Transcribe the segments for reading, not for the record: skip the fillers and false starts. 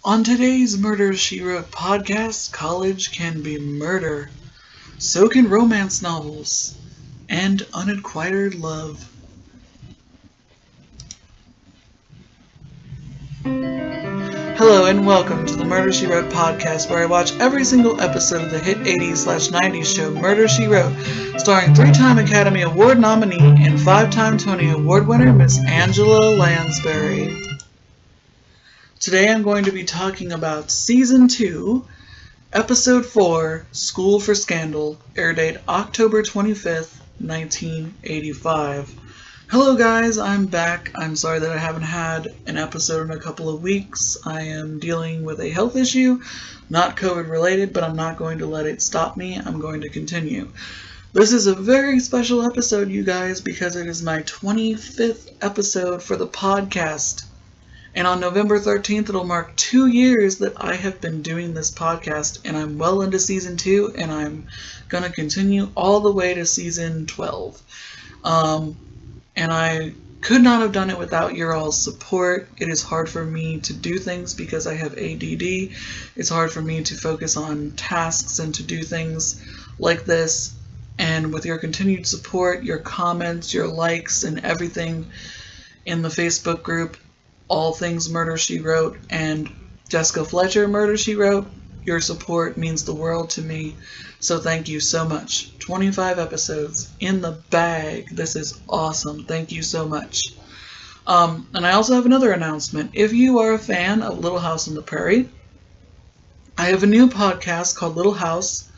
On today's Murder, She Wrote podcast, college can be murder. So can romance novels and unacquired love. Hello and welcome to the Murder, She Wrote podcast, where I watch every single episode of the hit 80s/90s show Murder, She Wrote, starring 3-time Academy Award nominee and 5-time Tony Award winner Miss Angela Lansbury. Today I'm going to be talking about Season 2, Episode 4, School for Scandal, air date October 25th, 1985. Hello guys, I'm back. I'm sorry that I haven't had an episode in a couple of weeks. I am dealing with a health issue, not COVID related, but I'm not going to let it stop me. I'm going to continue. This is a very special episode, you guys, because it is my 25th episode for the podcast. And on November 13th, it'll mark 2 years that I have been doing this podcast, and I'm well into Season 2, and I'm going to continue all the way to Season 12. And I could not have done it without your all's support. It is hard for me to do things because I have ADD. It's hard for me to focus on tasks and to do things like this. And with your continued support, your comments, your likes, and everything in the Facebook group, All Things Murder, She Wrote, and Jessica Fletcher Murder, She Wrote, your support means the world to me. So thank you so much. 25 episodes in the bag. This is awesome. Thank you so much. And I also have another announcement. If you are a fan of Little House on the Prairie, I have a new podcast called Little House,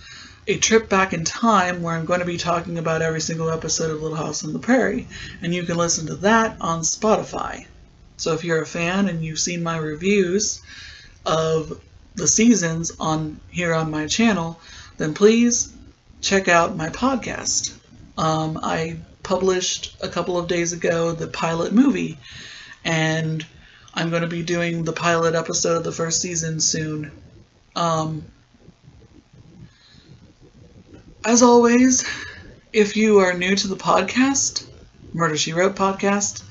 A Trip Back in Time, where I'm going to be talking about every single episode of Little House on the Prairie. And you can listen to that on Spotify. So if you're a fan and you've seen my reviews of the seasons here on my channel, then please check out my podcast. I published a couple of days ago the pilot movie, and I'm going to be doing the pilot episode of the first season soon. As always, if you are new to the podcast, Murder, She Wrote podcast,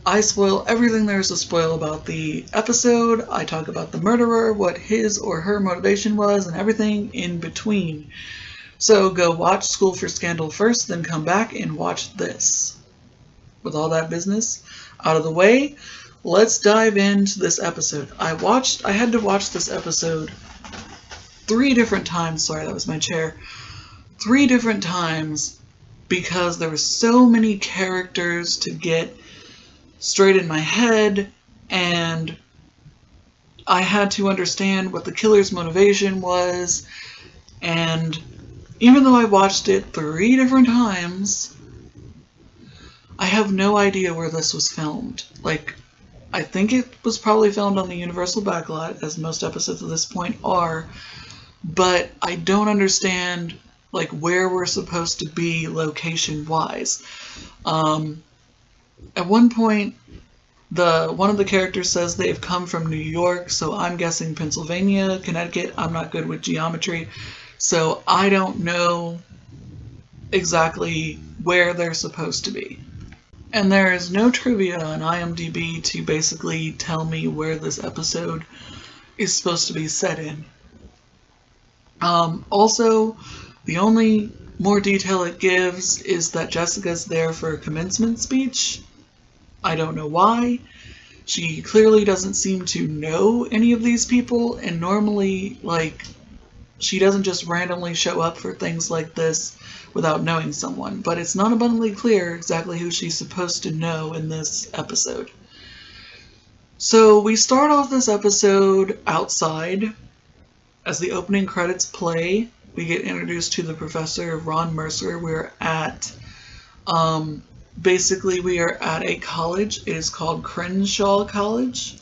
I spoil everything there is to spoil about the episode. I talk about the murderer, what his or her motivation was, and everything in between. So go watch School for Scandal first, then come back and watch this. With all that business out of the way, let's dive into this episode. I had to watch this episode 3 different times. Sorry, that was my chair. 3 different times because there were so many characters to get straight in my head, and I had to understand what the killer's motivation was, and even though I watched it 3 different times, I have no idea where this was filmed. I think it was probably filmed on the Universal backlot, as most episodes at this point are, but I don't understand where we're supposed to be location-wise. At one point, one of the characters says they've come from New York, so I'm guessing Pennsylvania, Connecticut. I'm not good with geometry, so I don't know exactly where they're supposed to be. And there is no trivia on IMDb to basically tell me where this episode is supposed to be set in. Also, the only more detail it gives is that Jessica's there for a commencement speech. I don't know why. She clearly doesn't seem to know any of these people, and normally, she doesn't just randomly show up for things like this without knowing someone, but it's not abundantly clear exactly who she's supposed to know in this episode. So we start off this episode outside. As the opening credits play, we get introduced to the professor, Ron Mercer. We're at a college. It is called Crenshaw College,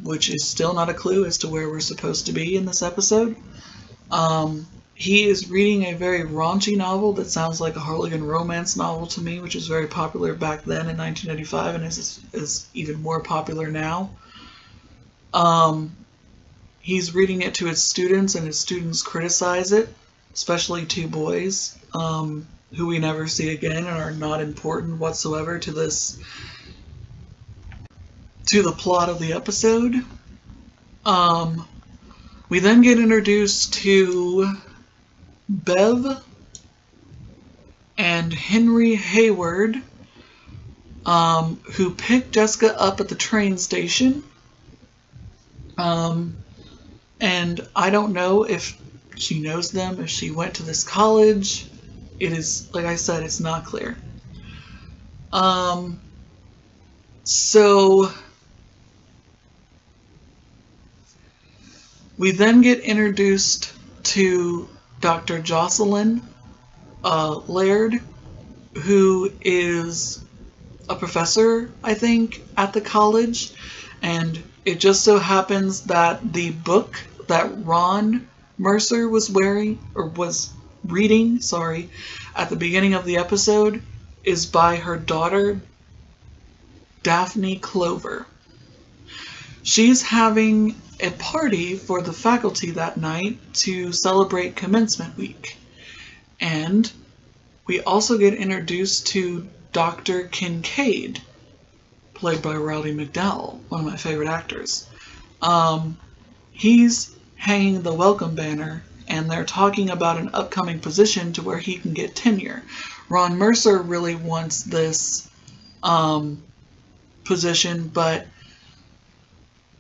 which is still not a clue as to where we're supposed to be in this episode. He is reading a very raunchy novel that sounds like a Harlequin romance novel to me, which was very popular back then in 1985 and is even more popular now. He's reading it to his students, and his students criticize it, especially 2 boys, who we never see again and are not important whatsoever to the plot of the episode. We then get introduced to Bev and Henry Hayward, who picked Jessica up at the train station. And I don't know if she knows them, if she went to this college. It is, like I said, it's not clear. So we then get introduced to Dr. Jocelyn Laird, who is a professor, I think, at the college, and it just so happens that the book that Ron Mercer was reading, at the beginning of the episode is by her daughter, Daphne Clover. She's having a party for the faculty that night to celebrate commencement week. And we also get introduced to Dr. Kincaid, played by Roddy McDowall, one of my favorite actors. He's hanging the welcome banner, and they're talking about an upcoming position to where he can get tenure. Ron Mercer really wants this position, but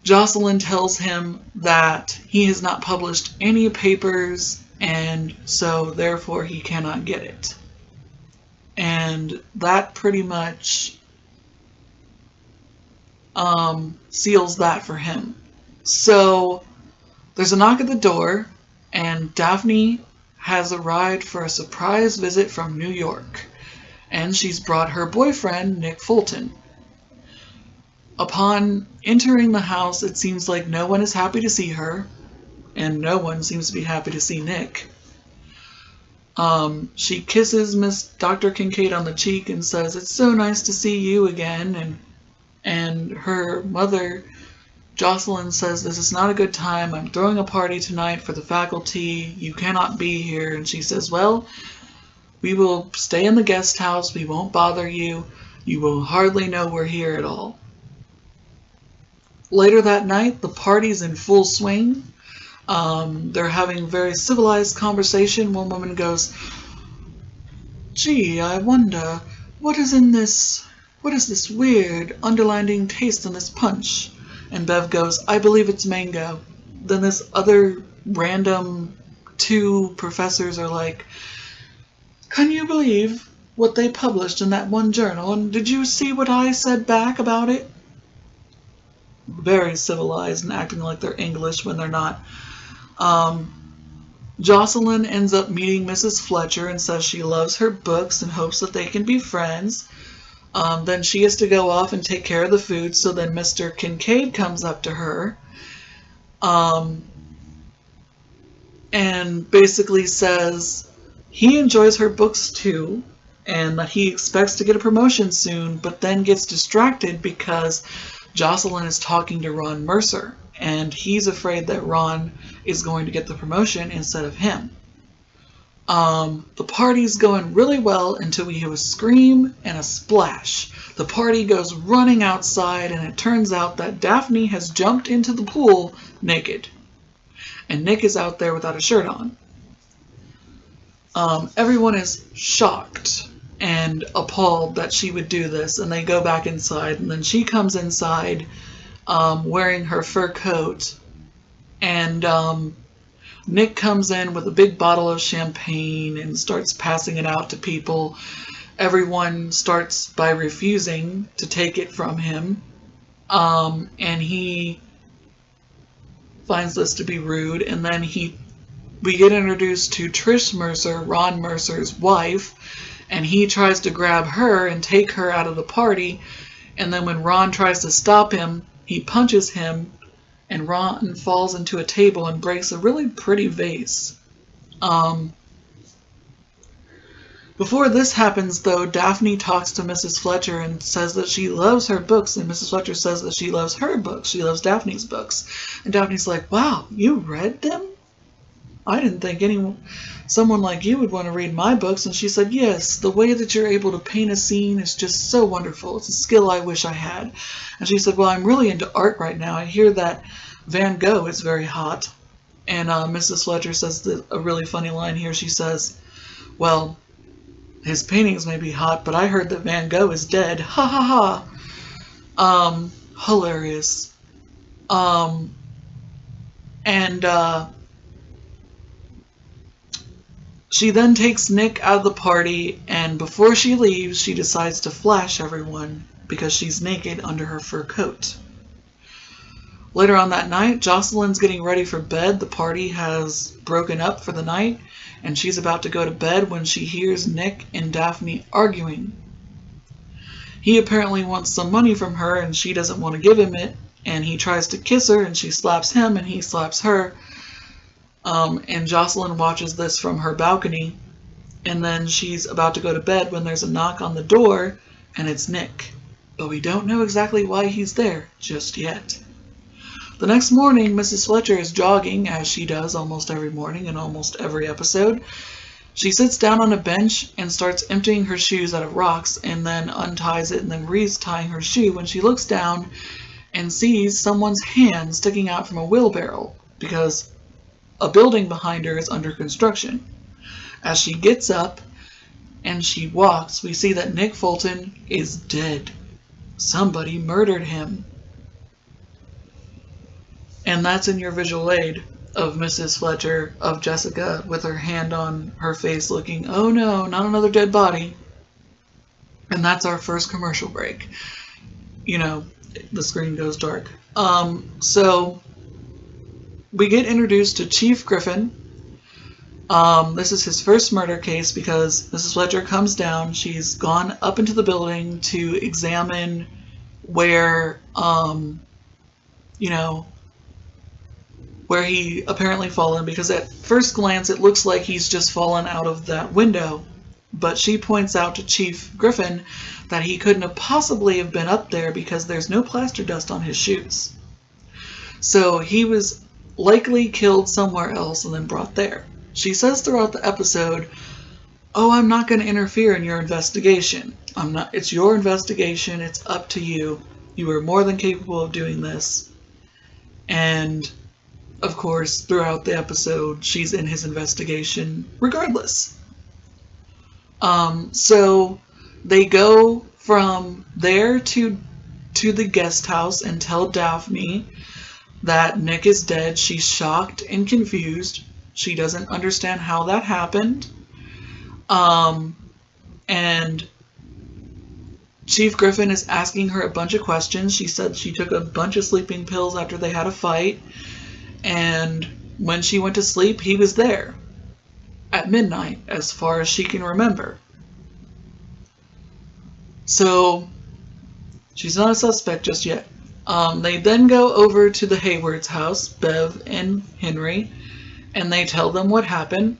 Jocelyn tells him that he has not published any papers, and so therefore he cannot get it. And that pretty much seals that for him. So there's a knock at the door, and Daphne has arrived for a surprise visit from New York, and she's brought her boyfriend, Nick Fulton. Upon entering the house, it seems like no one is happy to see her, and no one seems to be happy to see Nick. She kisses Miss Dr. Kincaid on the cheek and says, "It's so nice to see you again," and her mother, Jocelyn, says, "This is not a good time. I'm throwing a party tonight for the faculty. You cannot be here." And she says, "Well, we will stay in the guest house. We won't bother you. You will hardly know we're here at all." Later that night, the party's in full swing. They're having very civilized conversation. One woman goes, "Gee, I wonder, what is this weird, underlining taste in this punch?" And Bev goes, "I believe it's mango." Then this other random two professors are like, "Can you believe what they published in that one journal? And did you see what I said back about it?" Very civilized and acting like they're English when they're not. Jocelyn ends up meeting Mrs. Fletcher and says she loves her books and hopes that they can be friends. Then she has to go off and take care of the food, so then Mr. Kincaid comes up to her and basically says he enjoys her books too, and that he expects to get a promotion soon, but then gets distracted because Jocelyn is talking to Ron Mercer, and he's afraid that Ron is going to get the promotion instead of him. The party's going really well until we hear a scream and a splash. The party goes running outside, and it turns out that Daphne has jumped into the pool naked, and Nick is out there without a shirt on. Everyone is shocked and appalled that she would do this, and they go back inside, and then she comes inside wearing her fur coat, and Nick comes in with a big bottle of champagne and starts passing it out to people. Everyone starts by refusing to take it from him, and he finds this to be rude, and then we get introduced to Trish Mercer, Ron Mercer's wife, and he tries to grab her and take her out of the party, and then when Ron tries to stop him, he punches him, and Ron falls into a table and breaks a really pretty vase. Before this happens, though, Daphne talks to Mrs. Fletcher and says that she loves her books, and Mrs. Fletcher says that she loves her books. She loves Daphne's books. And Daphne's like, "Wow, you read them? I didn't think someone like you would want to read my books." And she said, "Yes, the way that you're able to paint a scene is just so wonderful. It's a skill I wish I had." And she said, "Well, I'm really into art right now. I hear that Van Gogh is very hot. And Mrs. Fletcher says a really funny line here. She says, well, his paintings may be hot, but I heard that Van Gogh is dead. Ha ha ha. Hilarious. And she then takes Nick out of the party, and before she leaves, she decides to flash everyone because she's naked under her fur coat. Later on that night, Jocelyn's getting ready for bed. The party has broken up for the night, and she's about to go to bed when she hears Nick and Daphne arguing. He apparently wants some money from her, and she doesn't want to give him it, and he tries to kiss her, and she slaps him, and he slaps her. And Jocelyn watches this from her balcony, and then she's about to go to bed when there's a knock on the door, and it's Nick. But we don't know exactly why he's there just yet. The next morning, Mrs. Fletcher is jogging, as she does almost every morning in almost every episode. She sits down on a bench and starts emptying her shoes out of rocks, and then unties it and then retying her shoe when she looks down and sees someone's hand sticking out from a wheelbarrow, because a building behind her is under construction. As she gets up and she walks, we see that Nick Fulton is dead. Somebody murdered him. And that's in your visual aid of Mrs. Fletcher, of Jessica, with her hand on her face looking, oh no, not another dead body. And that's our first commercial break. You know, the screen goes dark. So we get introduced to Chief Griffin. This is his first murder case because Mrs. Fletcher comes down. She's gone up into the building to examine where, where he apparently fallen, because at first glance it looks like he's just fallen out of that window. But she points out to Chief Griffin that he couldn't have possibly have been up there because there's no plaster dust on his shoes. So he was likely killed somewhere else and then brought there. She says throughout the episode, oh, I'm not going to interfere in your investigation. It's your investigation. It's up to you. You are more than capable of doing this. And of course, throughout the episode, she's in his investigation regardless. So they go from there to the guest house and tell Daphne that Nick is dead. She's shocked and confused. She doesn't understand how that happened. And Chief Griffin is asking her a bunch of questions. She said she took a bunch of sleeping pills after they had a fight. And when she went to sleep, he was there at midnight, as far as she can remember. So she's not a suspect just yet. They then go over to the Hayward's house, Bev and Henry, and they tell them what happened.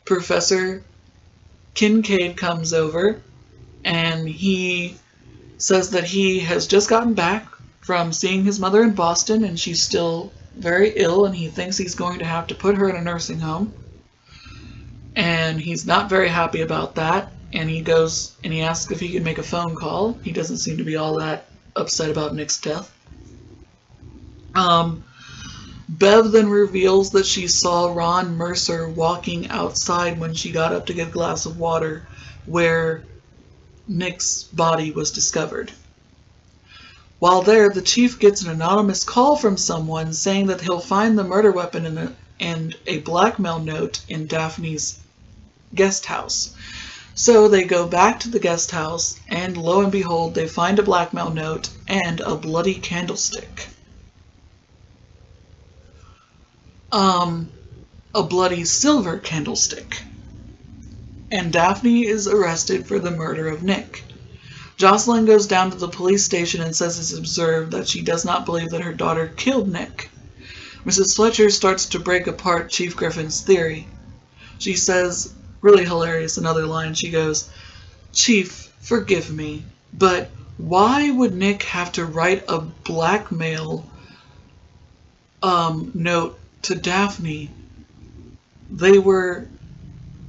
Professor Kincaid comes over, and he says that he has just gotten back from seeing his mother in Boston, and she's still very ill, and he thinks he's going to have to put her in a nursing home. And he's not very happy about that, and he goes and he asks if he can make a phone call. He doesn't seem to be all that upset about Nick's death. Bev then reveals that she saw Ron Mercer walking outside when she got up to get a glass of water where Nick's body was discovered. While there, the chief gets an anonymous call from someone saying that he'll find the murder weapon and a blackmail note in Daphne's guest house. So they go back to the guest house, and lo and behold, they find a blackmail note and a bloody candlestick. A bloody silver candlestick. And Daphne is arrested for the murder of Nick. Jocelyn goes down to the police station and says it's observed that she does not believe that her daughter killed Nick. Mrs. Fletcher starts to break apart Chief Griffin's theory. She says, really hilarious, another line, she goes, "Chief, forgive me, but why would Nick have to write a blackmail note to Daphne? They were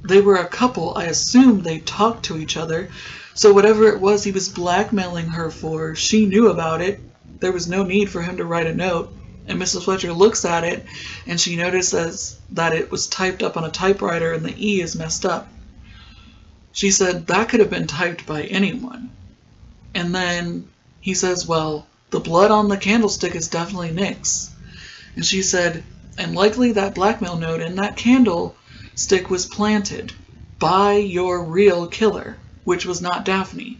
a couple. I assume they talked to each other. So whatever it was he was blackmailing her for, she knew about it. There was no need for him to write a note. And Mrs. Fletcher looks at it, and she notices that it was typed up on a typewriter and the E is messed up. She said, that could have been typed by anyone. And then he says, well, the blood on the candlestick is definitely Nick's. And she said, and likely that blackmail note in that candlestick was planted by your real killer, which was not Daphne.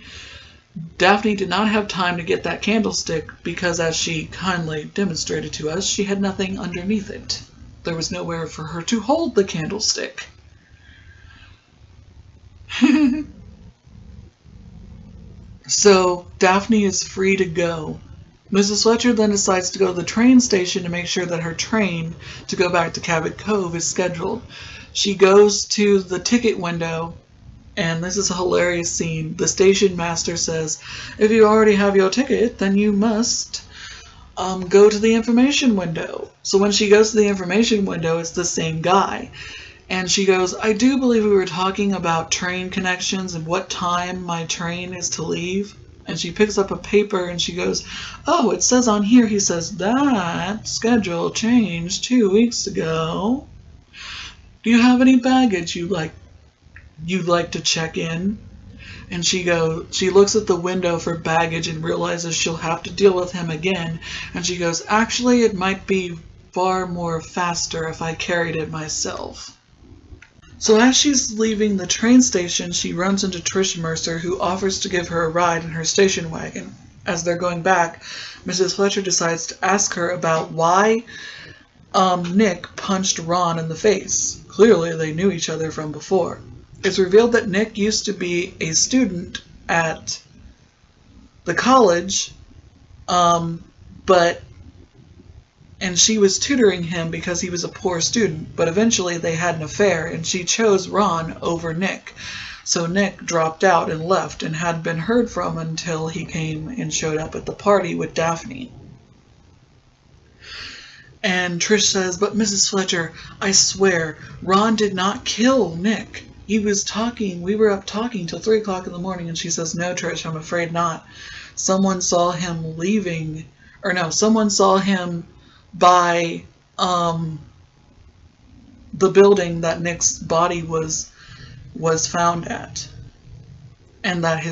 Daphne did not have time to get that candlestick because, as she kindly demonstrated to us, she had nothing underneath it. There was nowhere for her to hold the candlestick. So Daphne is free to go. Mrs. Fletcher then decides to go to the train station to make sure that her train to go back to Cabot Cove is scheduled. She goes to the ticket window, and this is a hilarious scene. The station master says, if you already have your ticket, then you must go to the information window. So when she goes to the information window, it's the same guy. And she goes, I do believe we were talking about train connections and what time my train is to leave. And she picks up a paper and she goes, oh, it says on here, he says, that schedule changed 2 weeks ago. Do you have any baggage you'd like to check in? And she looks at the window for baggage and realizes she'll have to deal with him again. And she goes, actually, it might be far more faster if I carried it myself. So as she's leaving the train station, she runs into Trish Mercer, who offers to give her a ride in her station wagon. As they're going back, Mrs. Fletcher decides to ask her about why Nick punched Ron in the face. Clearly, they knew each other from before. It's revealed that Nick used to be a student at the college, and she was tutoring him because he was a poor student, but eventually they had an affair, and she chose Ron over Nick. So Nick dropped out and left and hadn't been heard from until he came and showed up at the party with Daphne. And Trish says, but Mrs. Fletcher, I swear, Ron did not kill Nick. We were up talking till 3 o'clock in the morning, and she says, no, Trish, I'm afraid not. Someone saw him by the building that Nick's body was found at, and that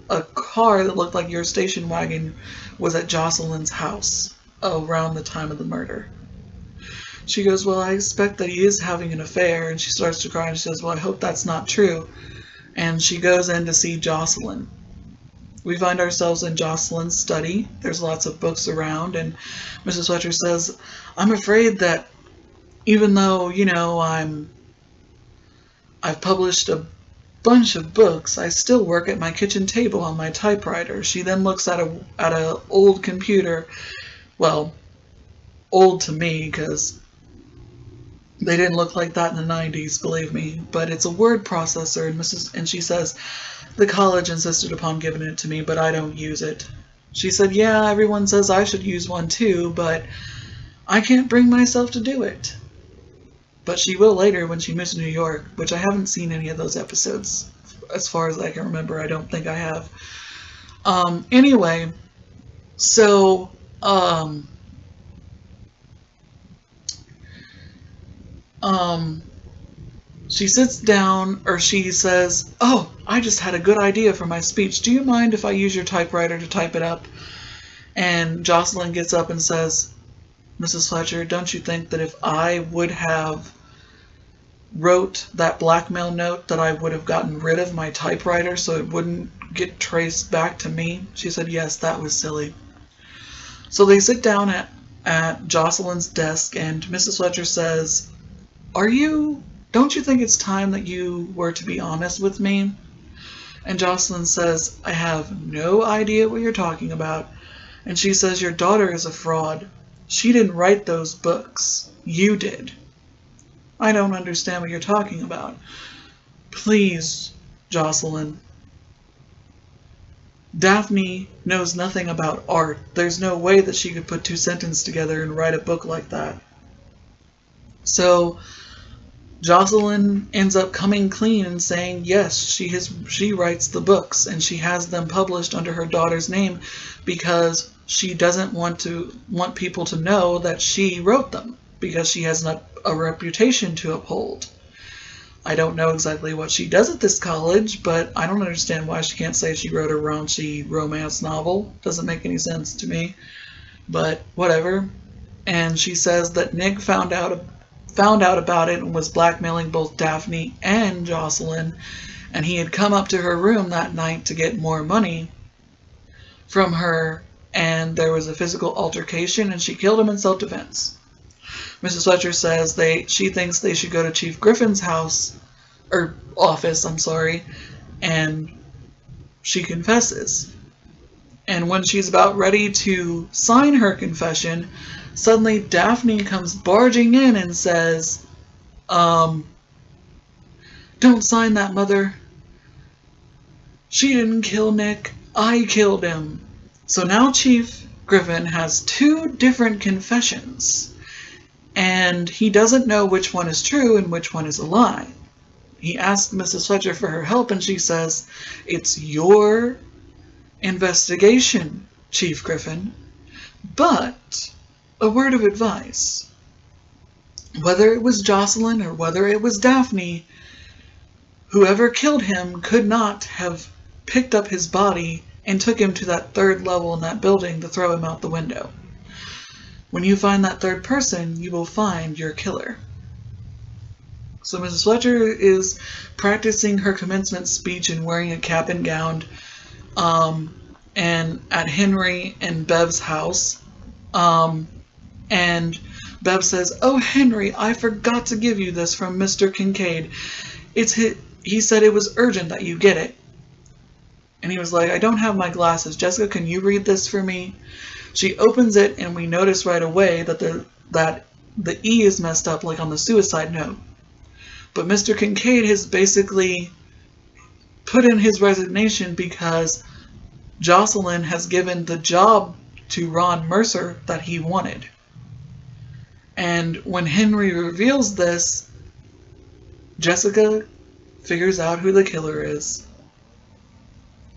a car that looked like your station wagon was at Jocelyn's house around the time of the murder. She goes, well, I expect that he is having an affair, and she starts to cry, and she says, well, I hope that's not true. And she goes in to see Jocelyn. We find ourselves in Jocelyn's study. There's lots of books around, and Mrs. Fletcher says, I'm afraid that even though, I've published a bunch of books, I still work at my kitchen table on my typewriter. She then looks at a old computer. Well, old to me, because they didn't look like that in the 90s, believe me. But it's a word processor, and she says, the college insisted upon giving it to me, but I don't use it. She said, yeah, everyone says I should use one too, but I can't bring myself to do it. But she will later when she moves to New York, which I haven't seen any of those episodes. As far as I can remember, I don't think I have. Anyway, so, she sits down, or she says, oh, I just had a good idea for my speech. Do you mind if I use your typewriter to type it up? And Jocelyn gets up and says, Mrs. Fletcher, don't you think that if I would have wrote that blackmail note that I would have gotten rid of my typewriter so it wouldn't get traced back to me? She said, yes, that was silly. So they sit down at Jocelyn's desk, and Mrs. Fletcher says, don't you think it's time that you were to be honest with me? And Jocelyn says, I have no idea what you're talking about. And she says, your daughter is a fraud. She didn't write those books. You did. I don't understand what you're talking about. Please, Jocelyn. Daphne knows nothing about art. There's no way that she could put 2 sentences together and write a book like that. So Jocelyn ends up coming clean and saying, yes, she writes the books, and she has them published under her daughter's name because she doesn't want people to know that she wrote them because she has a reputation to uphold. I don't know exactly what she does at this college, but I don't understand why she can't say she wrote a raunchy romance novel. Doesn't make any sense to me, but whatever. And she says that Nick found out about it and was blackmailing both Daphne and Jocelyn, and he had come up to her room that night to get more money from her, and there was a physical altercation, and she killed him in self-defense. Mrs. Fletcher says she thinks they should go to Chief Griffin's office, and she confesses. And when she's about ready to sign her confession, suddenly Daphne comes barging in and says, don't sign that, Mother. She didn't kill Nick. I killed him. So now Chief Griffin has two different confessions, and he doesn't know which one is true and which one is a lie. He asks Mrs. Fletcher for her help, and she says, "It's your investigation, Chief Griffin. But a word of advice. Whether it was Jocelyn or whether it was Daphne, whoever killed him could not have picked up his body and took him to that third level in that building to throw him out the window. When you find that third person, you will find your killer." So Mrs. Fletcher is practicing her commencement speech and wearing a cap and gown, and at Henry and Bev's house, and Bev says, "Oh, Henry, I forgot to give you this from Mr. Kincaid. He said it was urgent that you get it." And he was like, "I don't have my glasses. Jessica, can you read this for me?" She opens it, and we notice right away that the E is messed up, like on the suicide note. But Mr. Kincaid has basically put in his resignation because Jocelyn has given the job to Ron Mercer that he wanted. And when Henry reveals this, Jessica figures out who the killer is.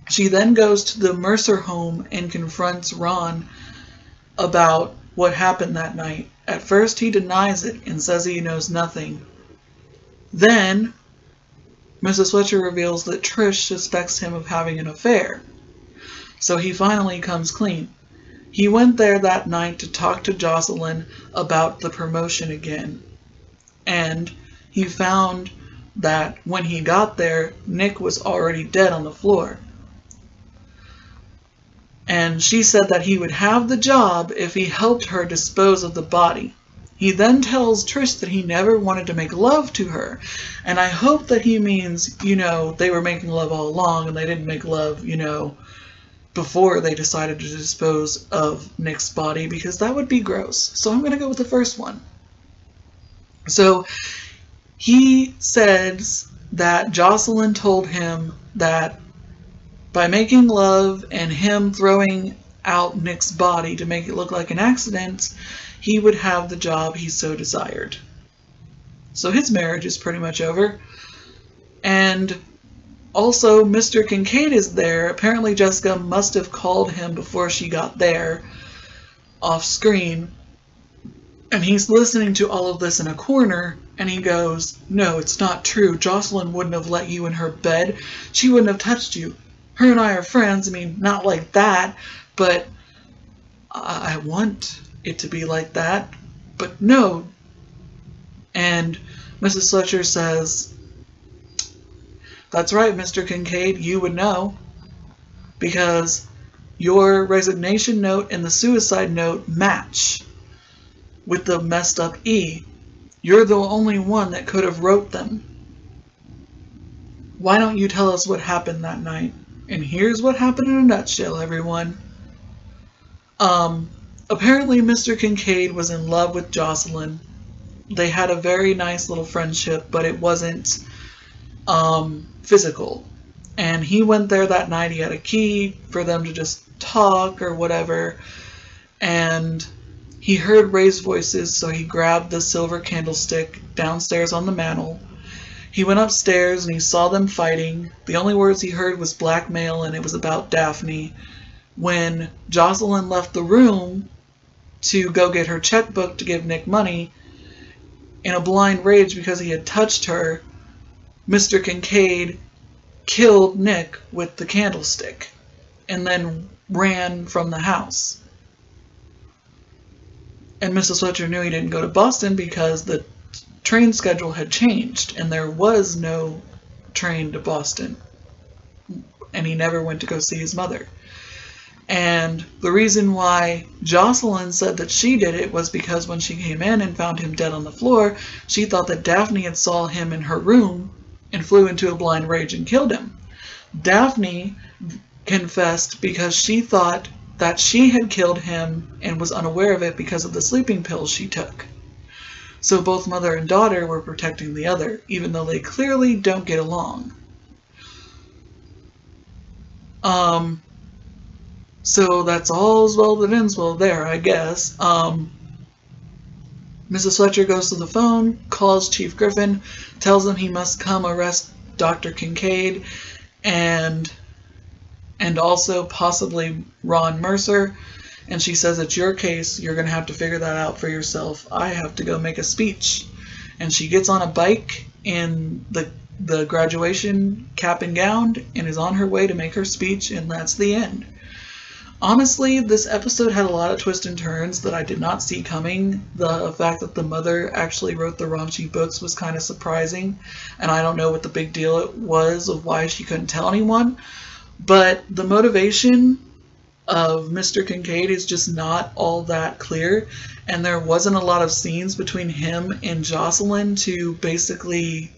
She then goes to the Mercer home and confronts Ron about what happened that night. At first he denies it and says he knows nothing. Then Mrs. Fletcher reveals that Trish suspects him of having an affair. So he finally comes clean. He went there that night to talk to Jocelyn about the promotion again. And he found that when he got there, Nick was already dead on the floor. And she said that he would have the job if he helped her dispose of the body. He then tells Trish that he never wanted to make love to her. And I hope that he means, they were making love all along and they didn't make love, before they decided to dispose of Nick's body, because that would be gross. So I'm going to go with the first one. So he says that Jocelyn told him that by making love and him throwing out Nick's body to make it look like an accident, he would have the job he so desired. So his marriage is pretty much over. And also, Mr. Kincaid is there. Apparently Jessica must have called him before she got there, off screen. And he's listening to all of this in a corner, and he goes, "No, it's not true. Jocelyn wouldn't have let you in her bed. She wouldn't have touched you. Her and I are friends. I mean, not like that, but I want it to be like that, but no." And Mrs. Fletcher says, "That's right, Mr. Kincaid, you would know, because your resignation note and the suicide note match with the messed up E. You're the only one that could have wrote them. Why don't you tell us what happened that night?" And here's what happened in a nutshell, everyone. Apparently Mr. Kincaid was in love with Jocelyn. They had a very nice little friendship, but it wasn't physical. And he went there that night. He had a key for them to just talk or whatever. And he heard raised voices, so he grabbed the silver candlestick downstairs on the mantel. He went upstairs and he saw them fighting. The only words he heard was blackmail, and it was about Daphne. when Jocelyn left the room to go get her checkbook to give Nick money, in a blind rage because he had touched her, Mr. Kincaid killed Nick with the candlestick and then ran from the house. And Mrs. Fletcher knew he didn't go to Boston because the train schedule had changed and there was no train to Boston. And he never went to go see his mother. And the reason why Jocelyn said that she did it was because when she came in and found him dead on the floor, she thought that Daphne had saw him in her room and flew into a blind rage and killed him. Daphne confessed because she thought that she had killed him and was unaware of it because of the sleeping pills she took. So both mother and daughter were protecting the other, even though they clearly don't get along. So that's all's well that ends well there, I guess. Mrs. Fletcher goes to the phone, calls Chief Griffin, tells him he must come arrest Dr. Kincaid and also possibly Ron Mercer. And she says, it's your case. You're going to have to figure that out for yourself. I have to go make a speech. And she gets on a bike in the graduation cap and gown and is on her way to make her speech, and that's the end. Honestly, this episode had a lot of twists and turns that I did not see coming. The fact that the mother actually wrote the raunchy books was kind of surprising, and I don't know what the big deal it was of why she couldn't tell anyone. But the motivation of Mr. Kincaid is just not all that clear, and there wasn't a lot of scenes between him and Jocelyn to basically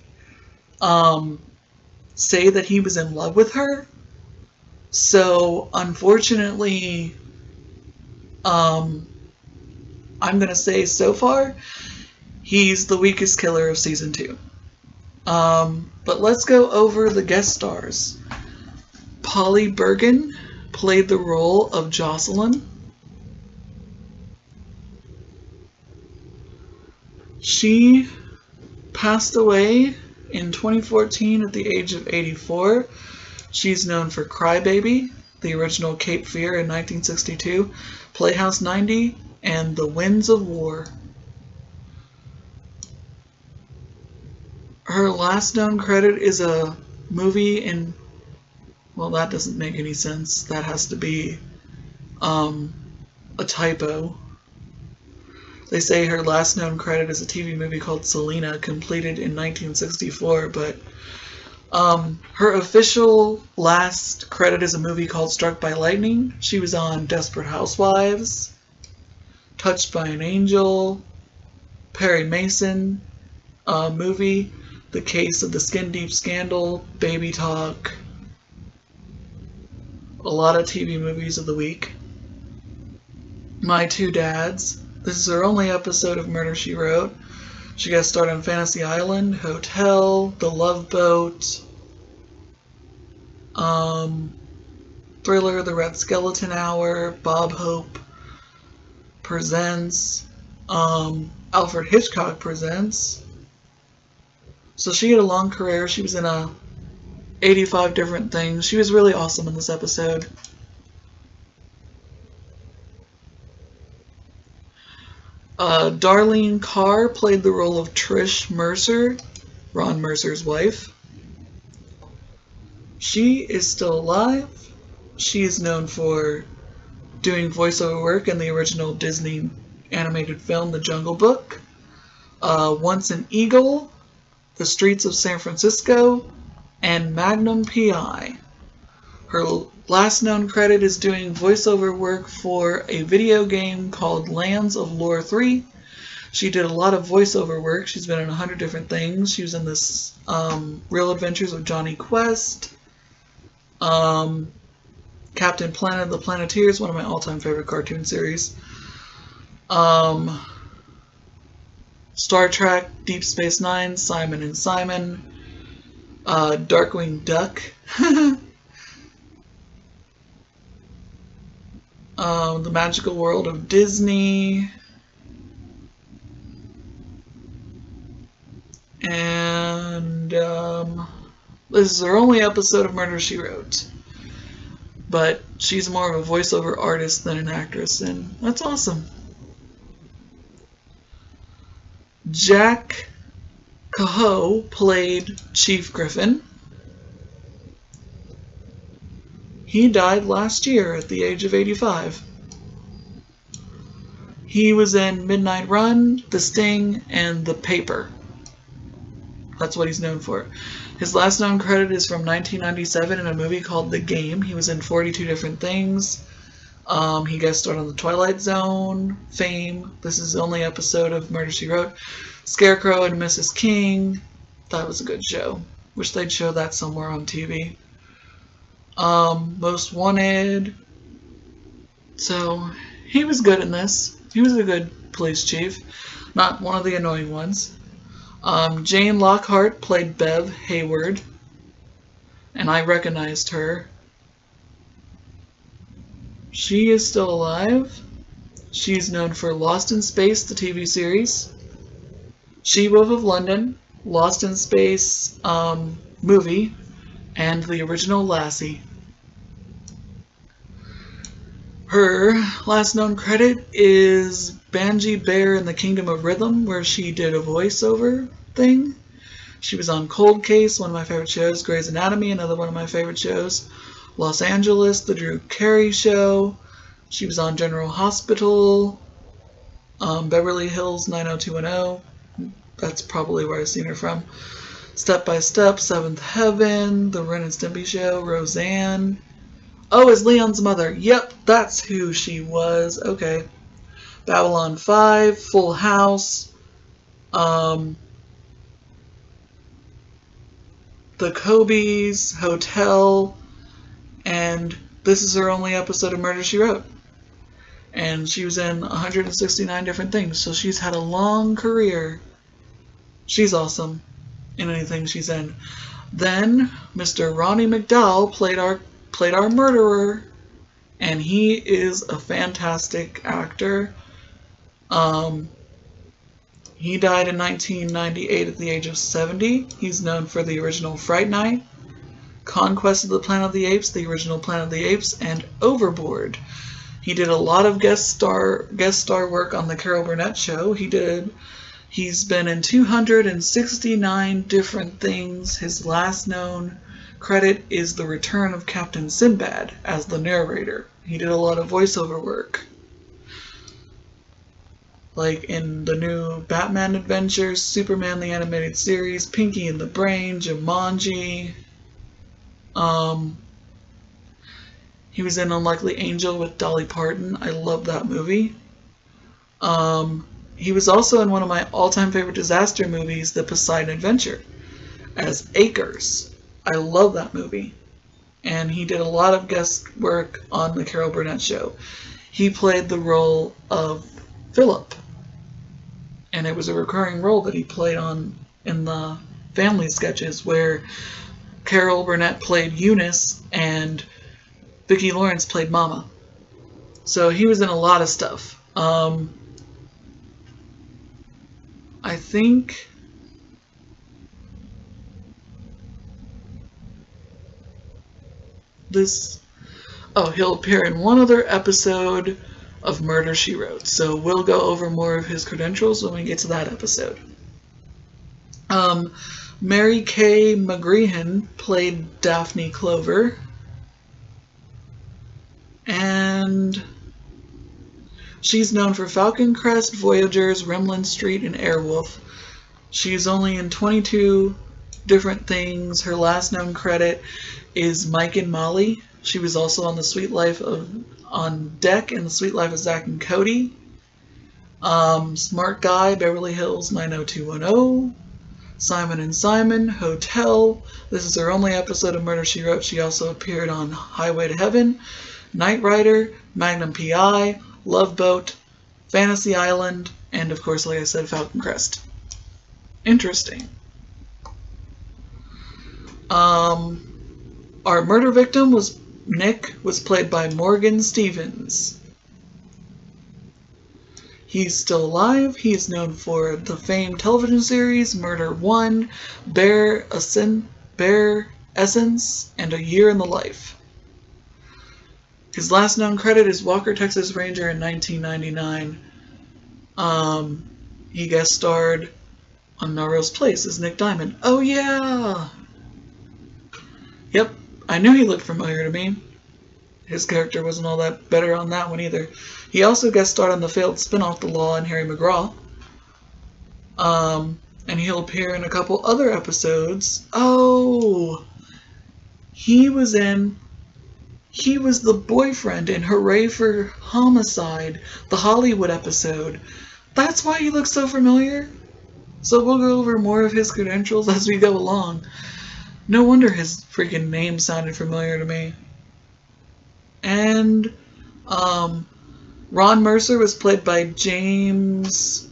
say that he was in love with her. So, unfortunately, I'm going to say so far, he's the weakest killer of season 2. But let's go over the guest stars. Polly Bergen played the role of Jocelyn. She passed away in 2014 at the age of 84. She's known for Crybaby, the original Cape Fear in 1962, Playhouse 90, and The Winds of War. Her last known credit is a movie in... Well, that doesn't make any sense. That has to be a typo. They say her last known credit is a TV movie called Selena, completed in 1964, but her official last credit is a movie called Struck by Lightning. She was on Desperate Housewives, Touched by an Angel, Perry Mason movie, The Case of the Skin Deep Scandal, Baby Talk, a lot of TV movies of the week. My Two Dads. This is her only episode of Murder, She Wrote. She got started on Fantasy Island, Hotel, The Love Boat, Thriller, The Red Skeleton Hour, Bob Hope Presents, Alfred Hitchcock Presents. So she had a long career. She was in 85 different things. She was really awesome in this episode. Darlene Carr played the role of Trish Mercer, Ron Mercer's wife. She is still alive. She is known for doing voiceover work in the original Disney animated film, The Jungle Book, Once an Eagle, The Streets of San Francisco, and Magnum P.I. Her last known credit is doing voiceover work for a video game called Lands of Lore 3. She did a lot of voiceover work. She's been in 100 different things. She was in this Real Adventures of Jonny Quest, Captain Planet of the Planeteers, one of my all-time favorite cartoon series, Star Trek, Deep Space Nine, Simon and Simon, Darkwing Duck, The Magical World of Disney, and this is her only episode of Murder, She Wrote. But she's more of a voiceover artist than an actress, and that's awesome. Jack Coho played Chief Griffin. He died last year at the age of 85. He was in Midnight Run, The Sting, and The Paper. That's what he's known for. His last known credit is from 1997 in a movie called The Game. He was in 42 different things. He guest starred on The Twilight Zone, Fame. This is the only episode of Murder, She Wrote. Scarecrow and Mrs. King. That was a good show. Wish they'd show that somewhere on TV. Most Wanted. So, he was good in this. He was a good police chief. Not one of the annoying ones. Jane Lockhart played Bev Hayward. And I recognized her. She is still alive. She's known for Lost in Space, the TV series. She-Wolf of London, Lost in Space movie, and the original Lassie. Her last known credit is Banji Bear in the Kingdom of Rhythm, where she did a voiceover thing. She was on Cold Case, one of my favorite shows, Grey's Anatomy, another one of my favorite shows, Los Angeles, The Drew Carey Show. She was on General Hospital, Beverly Hills 90210. That's probably where I've seen her from. Step by Step, Seventh Heaven, The Ren and Stimpy Show, Roseanne. Oh, as Leon's mother. Yep, that's who she was. Okay. Babylon 5, Full House, The Cobies, Hotel, and this is her only episode of Murder, She Wrote. And she was in 169 different things, so she's had a long career. She's awesome in anything she's in. Then Mr. Ronnie McDowell played our murderer, and he is a fantastic actor. He died in 1998 at the age of 70. He's known for the original Fright Night, Conquest of the Planet of the Apes, the original Planet of the Apes, and Overboard. He did a lot of guest star work on the Carol Burnett Show. He's been in 269 different things. His last known credit is The Return of Captain Sinbad as the narrator. He did a lot of voiceover work, like in the new Batman Adventures, Superman the Animated Series, Pinky and the Brain, Jumanji. He was in Unlikely Angel with Dolly Parton. I love that movie. He was also in one of my all-time favorite disaster movies, The Poseidon Adventure, as Acres. I love that movie. And he did a lot of guest work on the Carol Burnett Show. He played the role of Philip. And it was a recurring role that he played in the family sketches, where Carol Burnett played Eunice and Vicki Lawrence played Mama. So he was in a lot of stuff. I think he'll appear in one other episode of Murder, She Wrote. So we'll go over more of his credentials when we get to that episode. Mary Kay McGrehan played Daphne Clover. And she's known for Falcon Crest, Voyagers, Remlin Street, and Airwolf. She's only in 22 different things. Her last known credit is Mike and Molly. She was also on The Sweet Life on Deck and The Sweet Life of Zack and Cody. Smart Guy, Beverly Hills 90210. Simon and Simon, Hotel. This is her only episode of Murder, She Wrote. She also appeared on Highway to Heaven, Knight Rider, Magnum P.I., Love Boat, Fantasy Island, and of course, like I said, Falcon Crest. Interesting. Our murder victim was played by Morgan Stevens. He's still alive. He is known for the famed television series Murder 1, Bare Essence, and A Year in the Life. His last known credit is Walker, Texas Ranger in 1999. He guest starred on Melrose Place as Nick Diamond. Oh yeah! Yep, I knew he looked familiar to me. His character wasn't all that better on that one either. He also guest starred on the failed spin-off The Law and Harry McGraw. And he'll appear in a couple other episodes. Oh! He was the boyfriend in Hooray for Homicide, the Hollywood episode. That's why he looks so familiar. So we'll go over more of his credentials as we go along. No wonder his freaking name sounded familiar to me. And Ron Mercer was played by James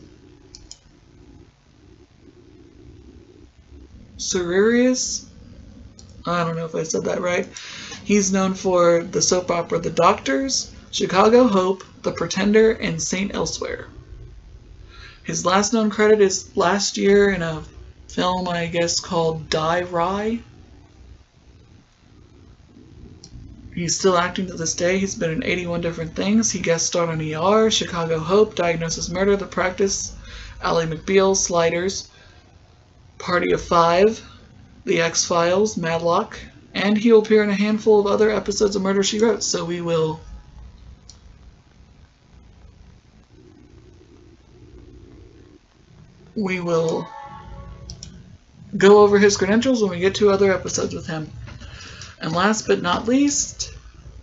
Sererius. I don't know if I said that right. He's known for the soap opera The Doctors, Chicago Hope, The Pretender, and Saint Elsewhere. His last known credit is last year in a film, I guess, called Die Rye. He's still acting to this day. He's been in 81 different things. He guest starred on ER, Chicago Hope, Diagnosis Murder, The Practice, Ally McBeal, Sliders, Party of Five, The X-Files, Matlock, and he'll appear in a handful of other episodes of Murder, She Wrote, so we will go over his credentials when we get to other episodes with him. And last but not least,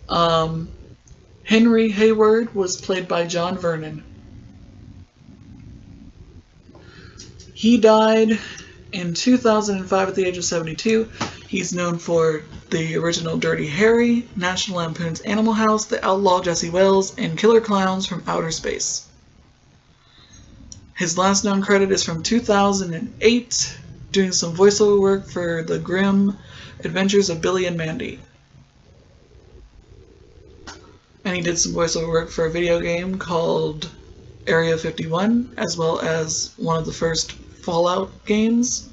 Henry Hayward was played by John Vernon. He died in 2005 at the age of 72. He's known for the original Dirty Harry, National Lampoon's Animal House, The Outlaw Jesse Wells, and Killer Clowns from Outer Space. His last known credit is from 2008, doing some voiceover work for The Grim Adventures of Billy and Mandy. And he did some voiceover work for a video game called Area 51, as well as one of the first Fallout games.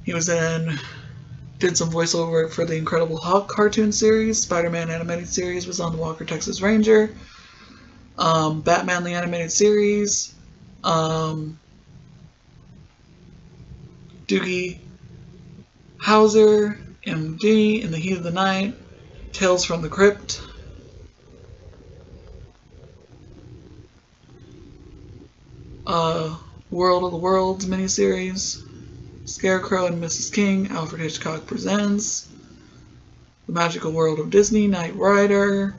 He did some voiceover work for the Incredible Hulk cartoon series, Spider-Man animated series, was on the Walker, Texas Ranger, Batman the animated series, Doogie Howser, MD, In the Heat of the Night, Tales from the Crypt, World of the Worlds miniseries, Scarecrow and Mrs. King, Alfred Hitchcock Presents, The Magical World of Disney, Knight Rider,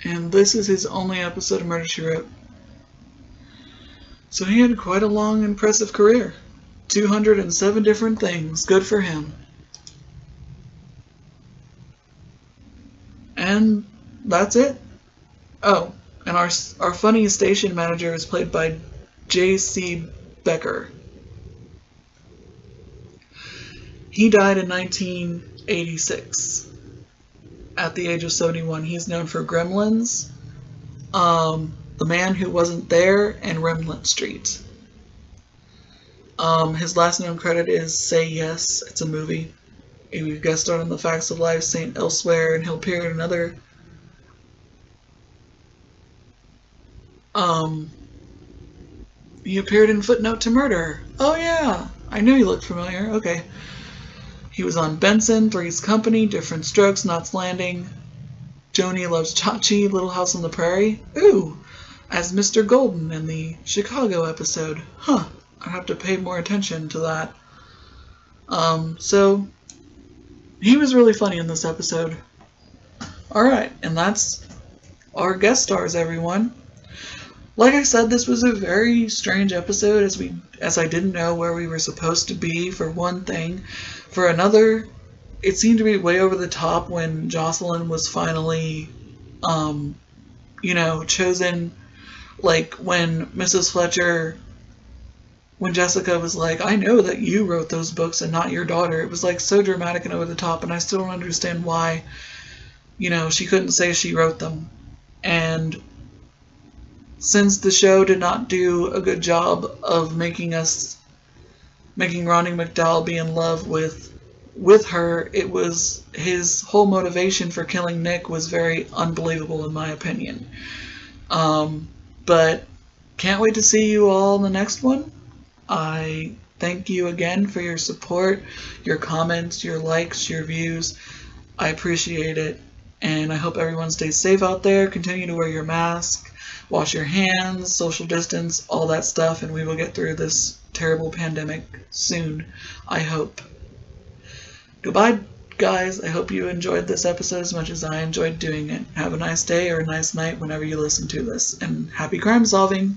and this is his only episode of Murder, She Wrote. So he had quite a long, impressive career. 207 different things. Good for him. And that's it. Oh, and our funny station manager is played by J.C. Becker. He died in 1986 at the age of 71. He's known for Gremlins, The Man Who Wasn't There, and Remnant Street. His last known credit is Say Yes. It's a movie. He guest starred on The Facts of Life, Saint Elsewhere, and he'll appear in another. He appeared in Footnote to Murder. Oh yeah, I knew he looked familiar. Okay. He was on Benson, Three's Company, Different Strokes, Knots Landing, Joni Loves Chachi, Little House on the Prairie. Ooh, as Mr. Golden in the Chicago episode. Huh, I'd have to pay more attention to that. So, he was really funny in this episode. Alright, and that's our guest stars, everyone. Like I said, this was a very strange episode as I didn't know where we were supposed to be for one thing. For another, it seemed to be way over the top when Jocelyn was finally, chosen. Like when Mrs. Fletcher, when Jessica was like, I know that you wrote those books and not your daughter. It was like so dramatic and over the top, and I still don't understand why, she couldn't say she wrote them. And since the show did not do a good job of making us making Ronnie McDowell be in love with her. It was his whole motivation for killing Nick was very unbelievable in my opinion. But can't wait to see you all in the next one. I thank you again for your support, your comments, your likes, your views. I appreciate it. And I hope everyone stays safe out there. Continue to wear your mask, wash your hands, social distance, all that stuff, and we will get through this terrible pandemic soon, I hope. Goodbye, guys. I hope you enjoyed this episode as much as I enjoyed doing it. Have a nice day or a nice night whenever you listen to this, and happy crime solving!